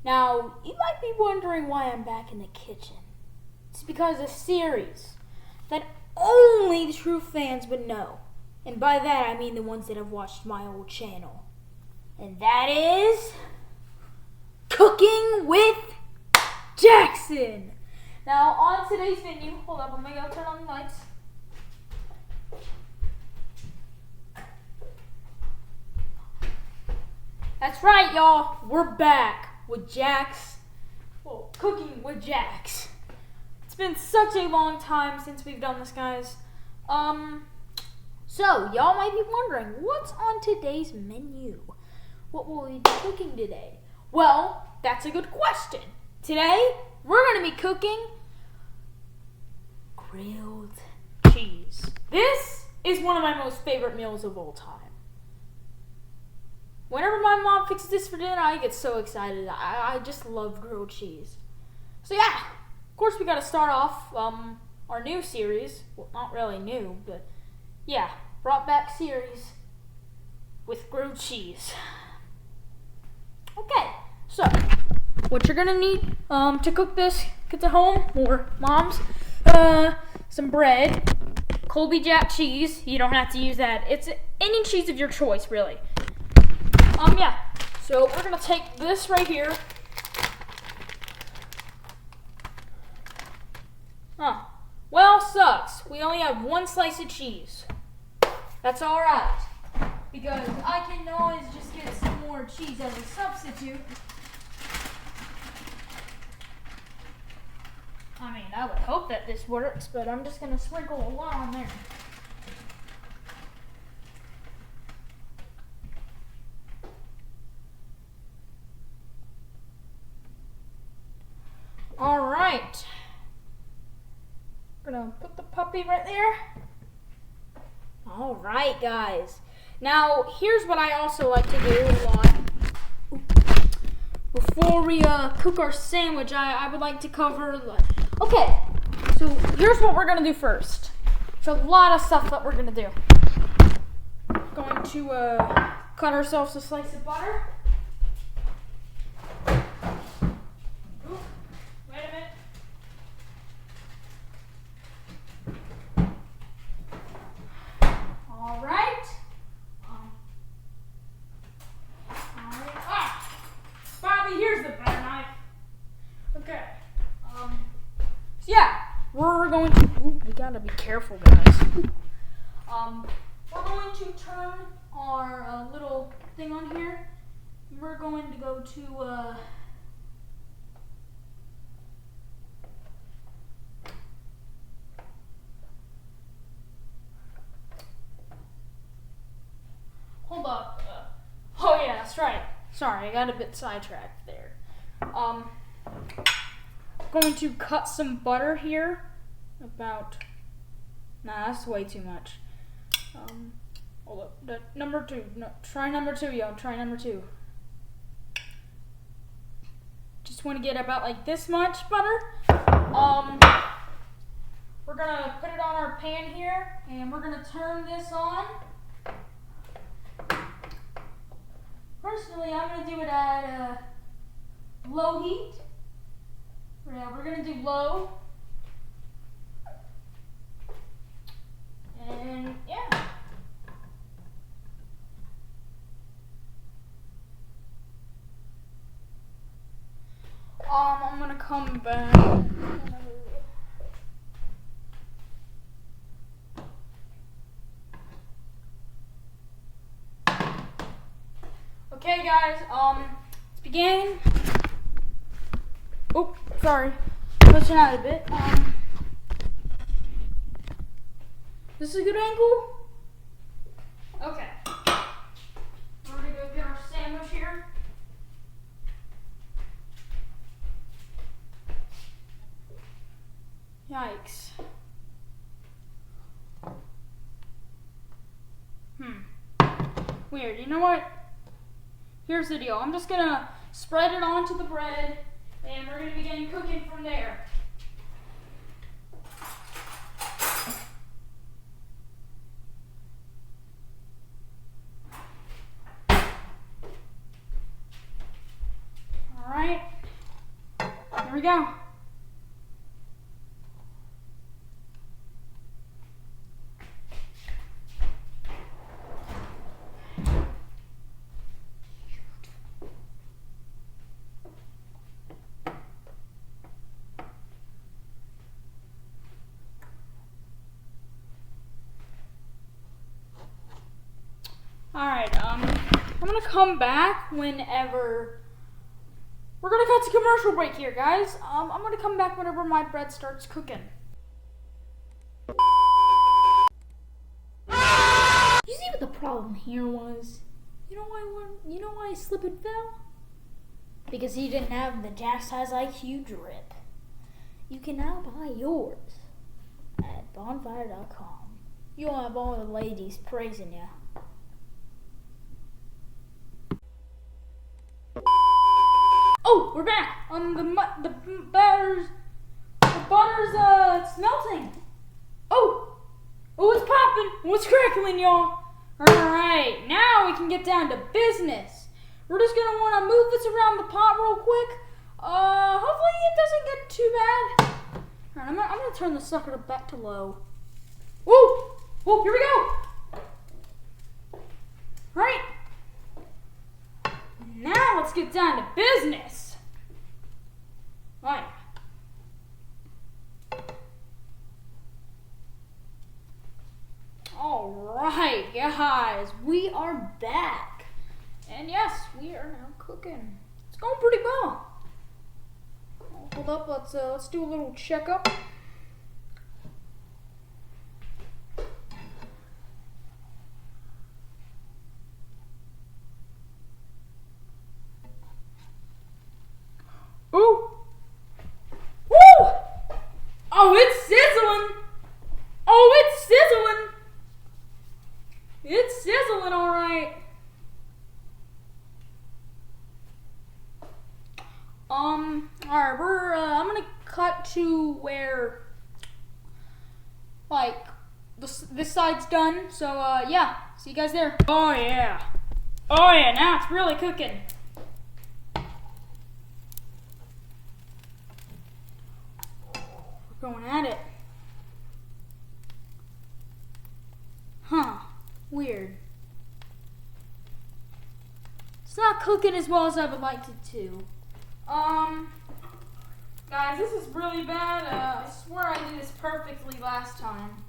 Now, you might be wondering why I'm back in the kitchen. It's because of a series that only the true fans would know. And by that, I mean the ones that have watched my old channel. And that is Cooking with Jackson. Now, on today's menu, hold up, I'm going to go turn on the lights. That's right, y'all. We're back with Cooking with Jax. It's been such a long time since we've done this, guys. So, y'all might be wondering, what's on today's menu? What will we be cooking today? Well, that's a good question. Today, we're going to be cooking grilled cheese. This is one of my most favorite meals of all time. Whenever my mom fixes this for dinner, I get so excited. I just love grilled cheese. So yeah, of course we got to start off our new series. Well, not really new, but yeah, brought back series with grilled cheese. Okay, so what you're gonna need to cook this, kids at home or moms, some bread, Colby Jack cheese. You don't have to use that. It's any cheese of your choice, really. Yeah. So we're gonna take this right here. Well, sucks. We only have one slice of cheese. That's all right, because I can always just get some more cheese as a substitute. I mean, I would hope that this works, but I'm just gonna sprinkle a lot on there. All right. We're gonna put the puppy right there. All right, guys. Now, here's what I also like to do a lot. Before we cook our sandwich, I would like to cover. Okay, so here's what we're gonna do first. There's a lot of stuff that we're gonna do. We're going to cut ourselves a slice of butter. We're going to, we gotta be careful, guys. We're going to turn our little thing on here. We're going to go to, hold up. Oh yeah, that's right. Sorry, I got a bit sidetracked there. Going to cut some butter here. That's way too much. Hold up. Number two. No, try number two, yo. Try number two. Just want to get about like this much butter. We're gonna put it on our pan here, and we're gonna turn this on. Personally, I'm gonna do it at low heat. Yeah, we're gonna do low. And yeah. I'm gonna come back. Okay, guys. Let's begin. Oh, sorry. Pushing out a bit. This is a good angle? Okay. We're gonna go get our sandwich here. Yikes. Weird. You know what? Here's the deal. I'm just gonna spread it onto the bread, and we're gonna begin cooking from there. All right. go. Alright, I'm gonna come back whenever. We're gonna cut to commercial break here, guys. I'm gonna come back whenever my bread starts cooking. You see what the problem here was? You know why I slipped and fell? Because he didn't have the Jack Size IQ drip. You can now buy yours at bonfire.com. You'll have all the ladies praising you. Oh, we're back. The butter's it's melting. Oh, it's popping. It's crackling, y'all. All right, now we can get down to business. We're just gonna want to move this around the pot real quick. Hopefully it doesn't get too bad. All right, I'm gonna turn the sucker back to low. Whoa, here we go. All right. Now let's get down to business. Right. Alright, guys, we are back. And yes, we are now cooking. It's going pretty well. Hold up, let's do a little checkup. Ooh! Woo! Oh, it's sizzling! Oh, it's sizzling! It's sizzling, alright. Alright, I'm gonna cut to where, like, this side's done. So, yeah, see you guys there. Oh, yeah. Oh, yeah, now it's really cooking. Going at it. Huh. Weird. It's not cooking as well as I would like it to. Guys, this is really bad. I swear I did this perfectly last time.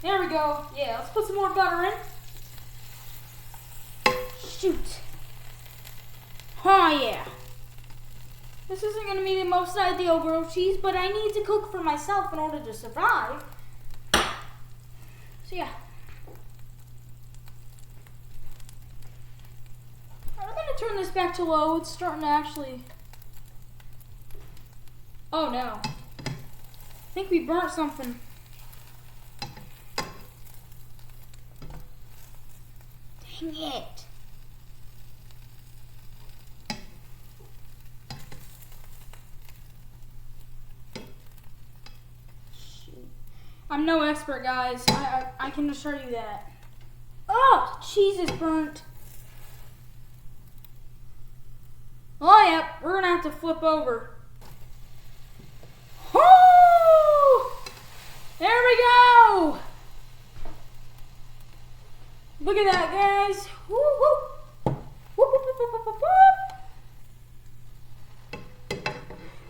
There we go. Yeah, let's put some more butter in. Shoot. Oh, yeah. This isn't going to be the most ideal grilled cheese, but I need to cook for myself in order to survive. So, yeah. I'm going to turn this back to low. It's starting to actually... Oh, no. I think we burnt something. Dang it. I'm no expert, guys. I can assure you that. Oh, cheese is burnt. Oh, yep. We're going to have to flip over. Oh! There we go. Look at that, guys. Woo, woo. Whoop, whoop, whoop, whoop, whoop, whoop.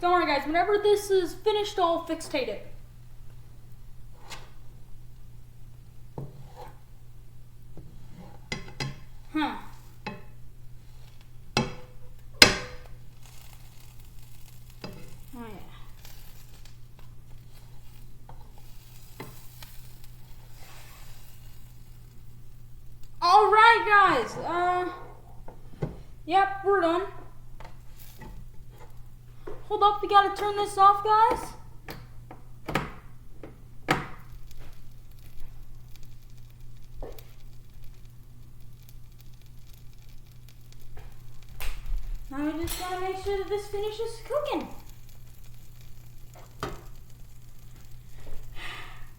Don't worry, guys. Whenever this is finished, I'll fixate it. Huh. Oh, yeah. All right, guys. Yep, we're done. Hold up, we gotta turn this off, guys. Now we just gotta make sure that this finishes cooking.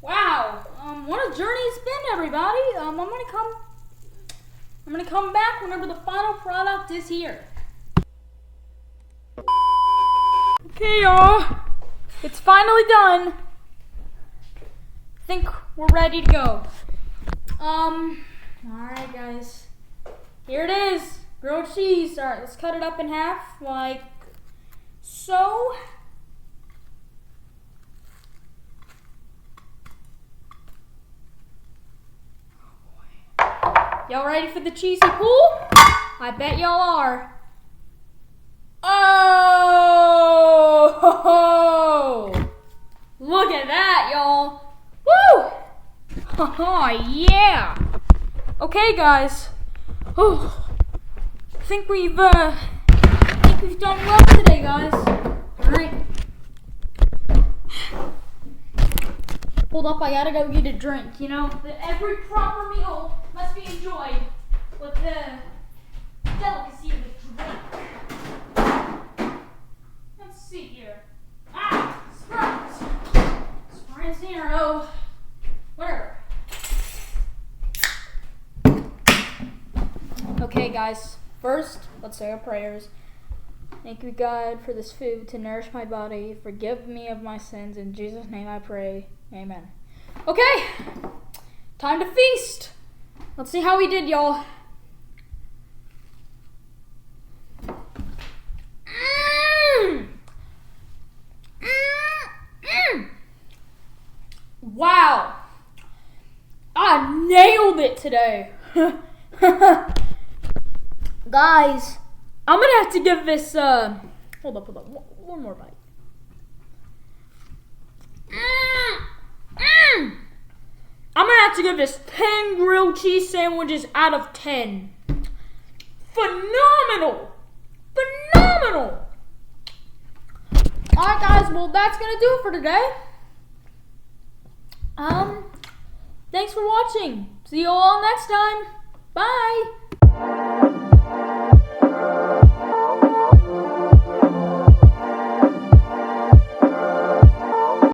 Wow, what a journey it's been, everybody. I'm gonna come back whenever the final product is here. Okay, y'all. It's finally done. I think we're ready to go. Alright, guys. Here it is. Grilled cheese. Alright, let's cut it up in half, like so. Y'all ready for the cheesy pool? I bet y'all are. Oh! Look at that, y'all. Woo! Oh, yeah. Okay, guys. Oh, I think we've done well today, guys. All right. Hold up, I gotta go get a drink. You know, that every proper meal must be enjoyed with the delicacy of a drink. Let's see here. Sprite Zero. Whatever. Okay, guys. First, let's say our prayers. Thank you, God, for this food to nourish my body. Forgive me of my sins. In Jesus' name I pray. Amen. Okay. Time to feast. Let's see how we did, y'all. Wow. I nailed it today. Guys, I'm gonna have to give this, hold up, one more bite. I'm gonna have to give this 10 grilled cheese sandwiches out of 10. Phenomenal! Phenomenal! Alright, guys, well, that's gonna do it for today. Thanks for watching. See you all next time. Bye!